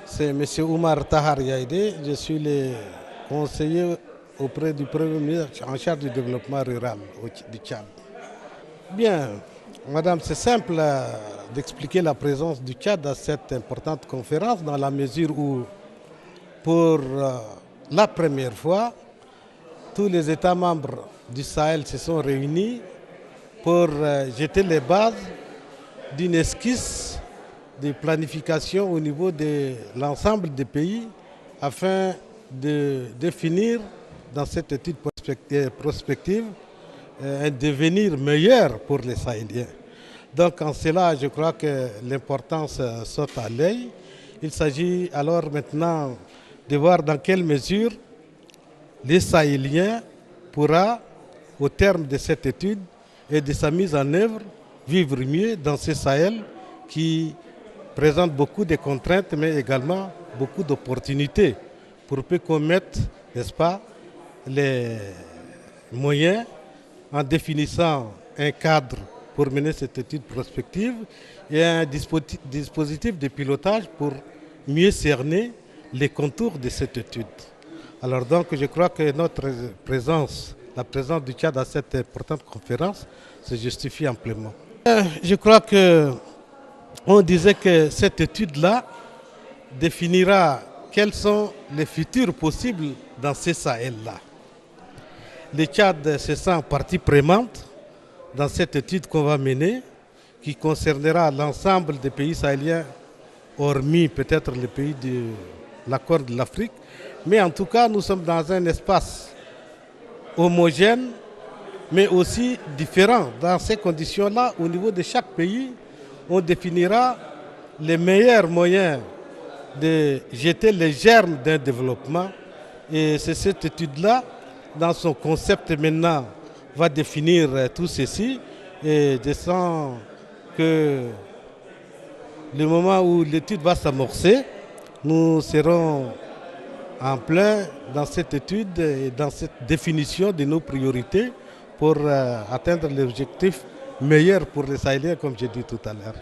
C'est M. Oumar Tahar Yaïdé. Je suis le conseiller auprès du Premier ministre en charge du développement rural du Tchad. Bien, madame, c'est simple d'expliquer la présence du Tchad à cette importante conférence dans la mesure où, pour la première fois, tous les États membres du Sahel se sont réunis pour jeter les bases d'une esquisse de planification au niveau de l'ensemble des pays afin de définir dans cette étude prospective un devenir meilleur pour les Sahéliens. Donc en cela, je crois que l'importance saute à l'œil. Il s'agit alors maintenant de voir dans quelle mesure les Sahéliens pourra, au terme de cette étude et de sa mise en œuvre, vivre mieux dans ce Sahel qui présente beaucoup de contraintes, mais également beaucoup d'opportunités pour peu qu'on mette, n'est-ce pas, les moyens en définissant un cadre pour mener cette étude prospective et un dispositif de pilotage pour mieux cerner les contours de cette étude. Alors donc je crois que notre présence, la présence du Tchad à cette importante conférence se justifie amplement. Je crois qu'on disait que cette étude-là définira quels sont les futurs possibles dans ces Sahel-là. Le Tchad se sent partie prenante dans cette étude qu'on va mener, qui concernera l'ensemble des pays sahéliens, hormis peut-être les pays de la Corne de l'Afrique. Mais en tout cas, nous sommes dans un espace homogène, mais aussi différent. Dans ces conditions-là, au niveau de chaque pays, on définira les meilleurs moyens de jeter les germes d'un développement. Et c'est cette étude-là, dans son concept maintenant, va définir tout ceci. Et je sens que le moment où l'étude va s'amorcer, nous serons en plein dans cette étude et dans cette définition de nos priorités pour atteindre l'objectif meilleur pour les Sahéliens, comme j'ai dit tout à l'heure.